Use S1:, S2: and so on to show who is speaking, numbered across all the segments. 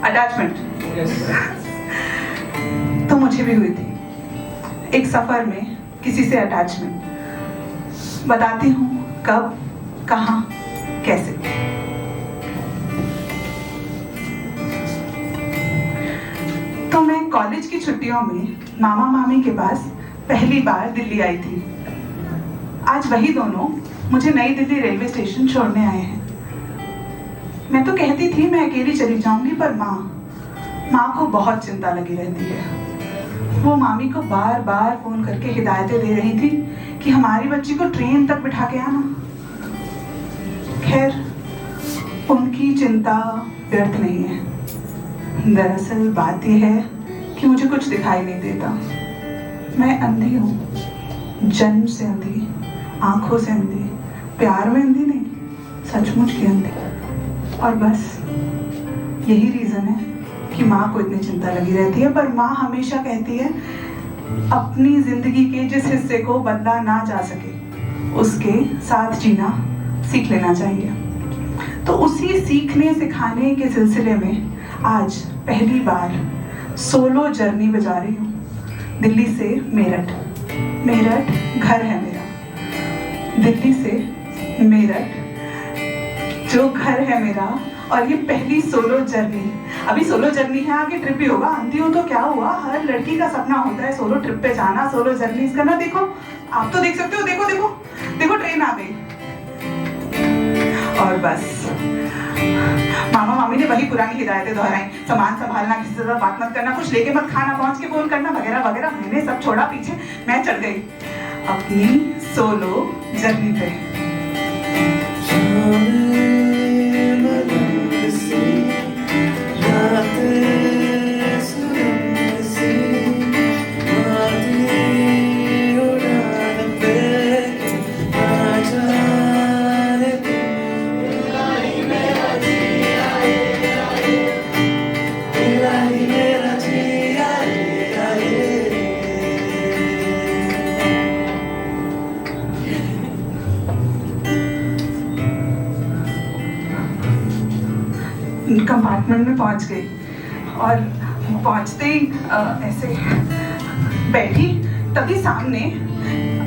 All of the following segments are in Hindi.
S1: अटैचमेंट। तो मुझे भी हुई थी एक सफर में किसी से अटैचमेंट। बताती हूँ कब, कहाँ, कैसे। तो मैं कॉलेज की छुट्टियों में मामा मामी के पास पहली बार दिल्ली आई थी। आज वही दोनों मुझे नई दिल्ली रेलवे स्टेशन छोड़ने आए हैं। मैं तो कहती थी मैं अकेली चली जाऊंगी, पर माँ को बहुत चिंता लगी रहती है। वो मामी को बार बार फोन करके हिदायतें दे रही थी कि हमारी बच्ची को ट्रेन तक बिठा के आना। खैर, उनकी चिंता व्यर्थ नहीं है। दरअसल बात यह है कि मुझे कुछ दिखाई नहीं देता। मैं अंधी हूँ, जन्म से अंधी, आंखों से अंधी, प्यार में अंधी नहीं, सचमुच की अंधी। और बस यही रीजन है कि माँ को इतनी चिंता लगी रहती है। पर माँ हमेशा कहती है अपनी जिंदगी के जिस हिस्से को बदला ना जा सके उसके साथ जीना सीख लेना चाहिए। तो उसी सीखने सिखाने के सिलसिले में आज पहली बार सोलो जर्नी बजा रही हूँ। दिल्ली से मेरठ, मेरठ घर है मेरा। दिल्ली से मेरठ जो घर है मेरा, और ये पहली सोलो जर्नी। अभी सोलो जर्नी है, आगे ट्रिप भी होगा। अंधी हूँ तो क्या हुआ, हर लड़की का सपना होता है सोलो ट्रिप पे जाना, सोलो जर्नी करना। देखो, आप तो देख सकते हो, देखो देखो देखो ट्रेन आ गई। और बस मामा मामी ने वही पुरानी हिदायतें दोहराई, सामान संभालना, किसी से बात मत करना, कुछ लेके मत खाना, पहुंच के फोन करना, वगैरह वगैरह। मैंने सब छोड़ा पीछे, मैं चढ़ गई अपनी सोलो जर्नी पे। कंपार्टमेंट में पहुंच गई और पहुंचते ही ऐसे बैठी, तभी सामने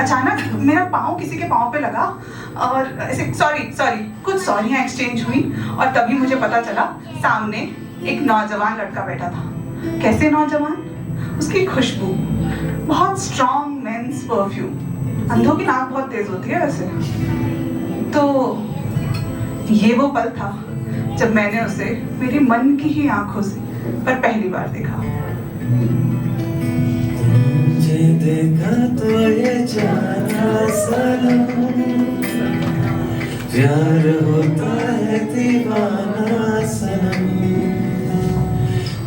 S1: अचानक मेरा पाँव किसी के पाँव पे लगा और ऐसे सॉरी कुछ सॉरियाँ एक्सचेंज हुई। और तभी मुझे पता चला सामने एक नौजवान लड़का बैठा था। कैसे नौजवान? उसकी खुशबू, बहुत स्ट्रॉन्ग मेंस परफ्यूम। अंधों की नाक बहुत तेज होती है वैसे। तो ये वो पल था जब मैंने उसे मेरी मन की ही आंखों से पर पहली बार देखा।
S2: मुझे देखा तो ये जाना सनम, प्यार होता है दीवाना सनम।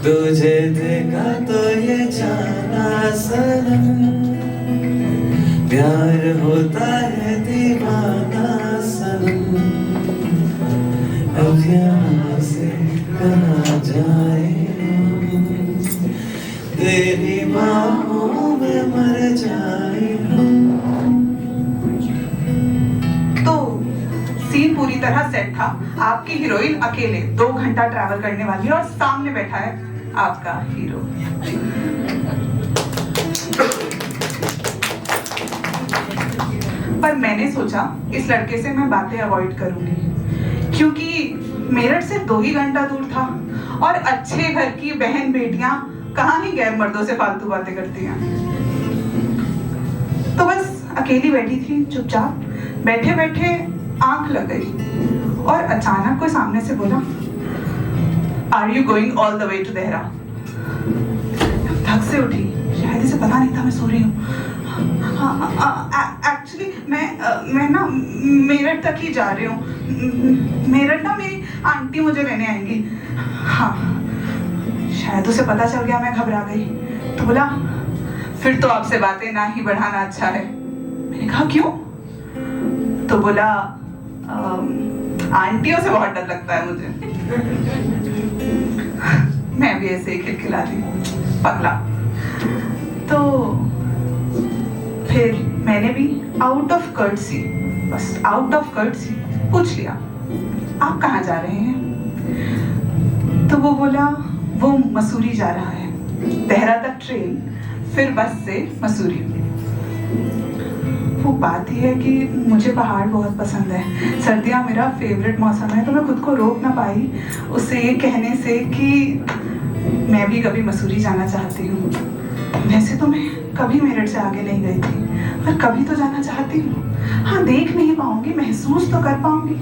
S2: तुझे देखा तो ये जाना सनम, प्यार होता है दीवाना सनम। अब यहाँ से कहाँ जाए, तेरी बाहों में मर जाए।
S1: तो सीन पूरी तरह सेट था। आपकी हीरोइन अकेले 2 घंटा ट्रैवल करने वाली है और सामने बैठा है आपका हीरो। पर मैंने सोचा इस लड़के से मैं बातें अवॉइड करूंगी, क्योंकि मेरठ से 2 ही घंटा दूर था और अच्छे घर की बहन बेटियां कहाँ ही गैर मर्दों से फालतू बातें करती हैं। तो बस अकेली बैठी थी चुपचाप। बैठे बैठे आंख लग गई और अचानक कोई सामने से बोला, are you going all the way to Dehra? धक से उठी, शायद इसे पता नहीं था मैं सो रही हूँ। एक्चुअली मैं ना मेरठ तक ही जा रही हूँ। मेरठ ना मेरी आंटी मुझे लेने आएंगी। हाँ, शायद उसे पता चल गया। मैं घबरा गई। तो बोला, फिर तो आपसे बातें ना ही बढ़ाना अच्छा है। मैंने कहा क्यों? तो बोला, आंटियों से बहुत डर लगता है मुझे। मैं भी ऐसे ही खिलखिला दी, पगला। तो फिर मैंने भी आउट ऑफ कर्टसी, बस आउट ऑफ कर्टसी पूछ लिया, आप कहाँ जा रहे हैं? तो वो बोला, वो मसूरी जा रहा है, देहरा तक ट्रेन, फिर बस से मसूरी। वो बात ही है कि मुझे पहाड़ बहुत पसंद है, सर्दियाँ मेरा फेवरेट मौसम है, तो मैं खुद को रोक ना पाई उससे ये कहने से कि मैं भी कभी मसूरी जाना चाहती हूँ। वैसे तो मैं कभी मेरठ से आगे नहीं गई थी, पर कभी तो जाना चाहती हूँ। हाँ, देख नहीं पाऊंगी, महसूस तो कर पाऊंगी,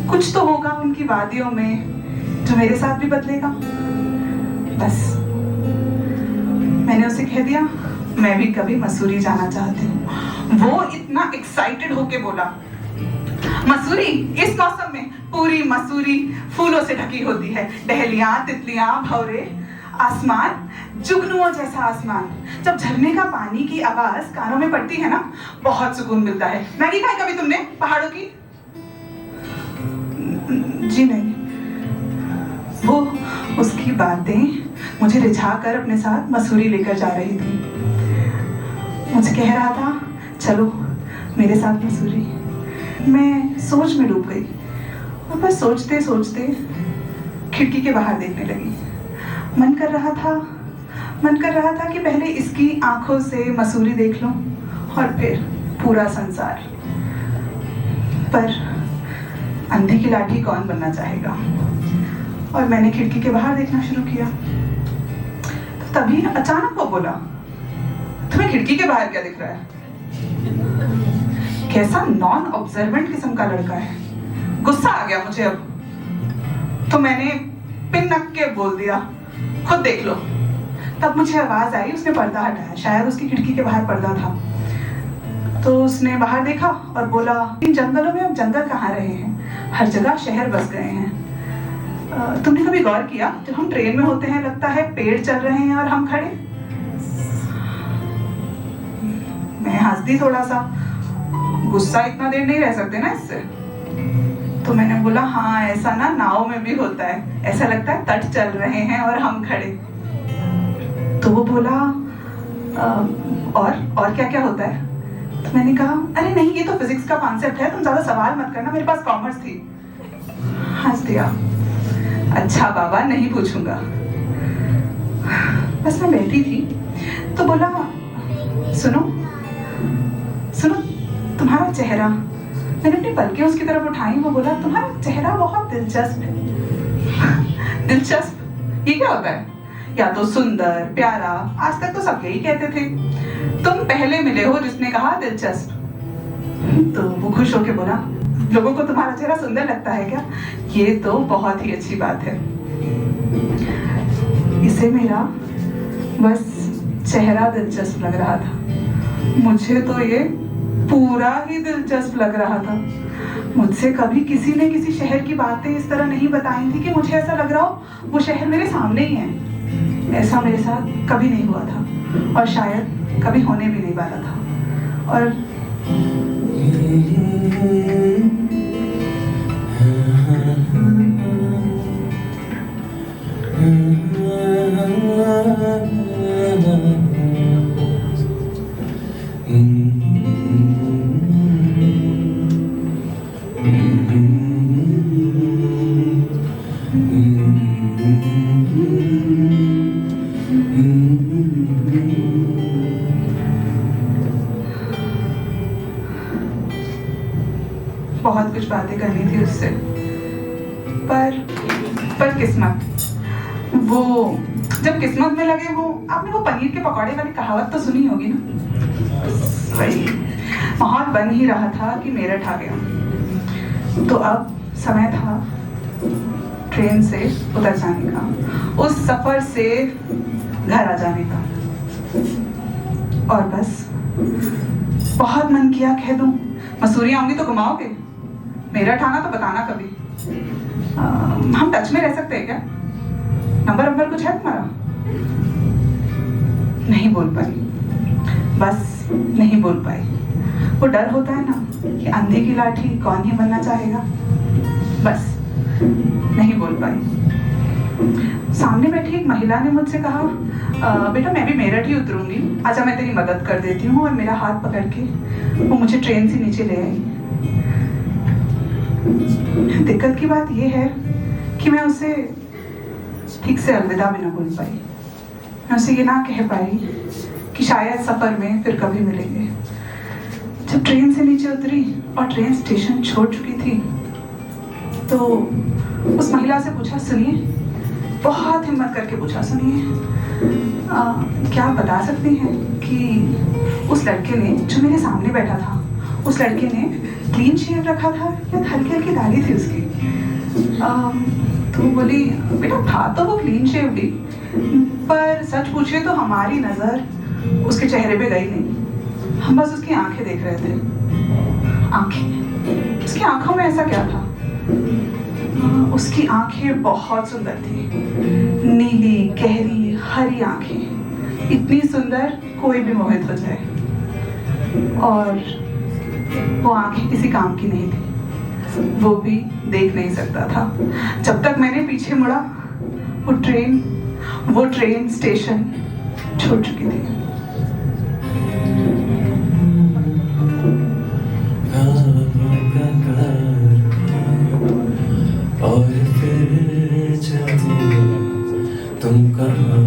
S1: कुछ तो होगा उनकी वादियों में जो मेरे साथ भी बदलेगा। बस मैंने उसे कह दिया मैं भी कभी मसूरी जाना चाहती हूँ। वो इतना एक्साइटेड होके बोला, मसूरी? इस मौसम में पूरी मसूरी फूलों से ढकी होती है, डहलियां, तितलियां, भौरे, आसमान जुगनुओं जैसा आसमान। जब झरने का पानी की आवाज कानों में पड़ती है ना, बहुत सुकून मिलता है। मैगी खाई कभी तुमने पहाड़ों की? जी नहीं। वो उसकी बातें मुझे रिझा कर अपने साथ मसूरी लेकर जा रही थी। मुझे कह रहा था चलो मेरे साथ मसूरी। मैं सोच में डूब गई और बस सोचते सोचते खिड़की के बाहर देखने लगी। मन कर रहा था कि पहले इसकी आंखों से मसूरी देख लूं और फिर पूरा संसार। पर अंधे की लाठी कौन बनना चाहेगा, और मैंने खिड़की के बाहर देखना शुरू किया। तो तभी अचानक वो बोला, तुम्हें खिड़की के बाहर क्या दिख रहा है? कैसा नॉन ऑब्जर्वेंट किस्म का लड़का है। गुस्सा आ गया मुझे अब, तो मैंने पिनक के बोल दिया, खुद देख लो। तब मुझे आवाज आई, उसने पर्दा हटाया, शायद उसकी खिड़की के बाहर पर्दा था। तो उसने बाहर देखा और बोला, इन जंगलों में अब जंगल कहाँ रहे हैं, हर जगह शहर बस गए हैं। तुमने कभी गौर किया, जब हम ट्रेन में होते हैं लगता है पेड़ चल रहे हैं और हम खड़े? मैं हंस दी थोड़ा सा, गुस्सा इतना देर नहीं रह सकते ना इससे। तो मैंने बोला, हाँ ऐसा ना नाव में भी होता है, ऐसा लगता है तट चल रहे हैं और हम खड़े। तो वो बोला, और क्या क्या होता है? तो मैंने कहा, अरे नहीं ये तो फिजिक्स का कॉन्सेप्ट है, तुम ज्यादा सवाल मत करना, मेरे पास कॉमर्स थी। हंस दिया, अच्छा बाबा नहीं पूछूंगा। बस मैं बैठी थी तो बोला, सुनो तुम्हारा चेहरा। मैंने अपनी पलकें उसकी तरफ उठाई, वो बोला, तुम्हारा चेहरा बहुत दिलचस्प है। दिलचस्प ये क्या होता है? या तो सुंदर, प्यारा, आज तक तो सब यही कहते थे, तुम पहले मिले हो जिसने कहा दिलचस्प। तो वो खुश होके बोला, लोगों को तुम्हारा चेहरा सुंदर लगता है क्या? ये तो बहुत ही अच्छी बात है। इसे मेरा बस चेहरा दिलचस्प लग रहा था, मुझे तो ये पूरा ही दिलचस्प लग रहा था। मुझसे कभी किसी ने किसी शहर की बातें इस तरह नहीं बताई थी कि मुझे ऐसा लग रहा हो वो शहर मेरे सामने ही है। ऐसा मेरे साथ कभी नहीं हुआ था और शायद कभी होने भी नहीं वाला था। और बहुत कुछ बातें करनी थी उससे, पर किस्मत, वो जब किस्मत में लगे, वो आपने वो पनीर के पकौड़े वाली कहावत तो सुनी होगी ना, वही माहौल बन ही रहा था कि मेरठ आ गया। तो अब समय था ट्रेन से उतर जाने का, उस सफर से घर आ जाने का। और बस बहुत मन किया कह दूं, मसूरी आऊंगी तो घुमाओगे, मेरठ आना तो बताना कभी। हम टच में रह सकते हैं क्या? नंबर कुछ है तुम्हारा? नहीं बोल पाई, बस नहीं बोल पाई। वो डर होता है ना कि अंधे की लाठी कौन ही बनना चाहेगा, बस नहीं बोल पाई। सामने बैठी एक महिला ने मुझसे कहा, बेटा मैं भी मेरठ ही उतरूंगी, आजा मैं तेरी मदद कर देती हूँ। और मेरा हाथ पकड़ के वो मुझे ट्रेन से नीचे ले आई। दिक्कत की बात यह है कि मैं उसे ठीक से अलविदा भी ना बोल पाई। मैं उसे ये ना कह पाई कि शायद सफ़र में फिर कभी मिलेंगे। जब ट्रेन से नीचे उतरी और ट्रेन स्टेशन छोड़ चुकी थी तो उस महिला से पूछा, सुनिए, बहुत हिम्मत करके पूछा, सुनिए, क्या आप बता सकती हैं कि उस लड़के ने जो मेरे सामने बैठा था, उस लड़के ने क्लीन शेव रखा था या हल्की हल्की दाढ़ी थी उसकी? तो बोली, बेटा था तो वो क्लीन शेव भी, पर सच पूछे तो हमारी नज़र उसके चेहरे पे गई नहीं, हम बस उसकी आंखें देख रहे थे। आंखें, उसकी आंखों में ऐसा क्या था? उसकी आंखें बहुत सुंदर थी, नीली गहरी हरी आंखें, इतनी सुंदर कोई भी मोहित हो जाए। और वो आंखें किसी काम की नहीं थी, वो भी देख नहीं सकता था। जब तक मैंने पीछे मुड़ा वो ट्रेन स्टेशन छोड़ चुकी थी।
S2: और फिर जब तुम कहाँ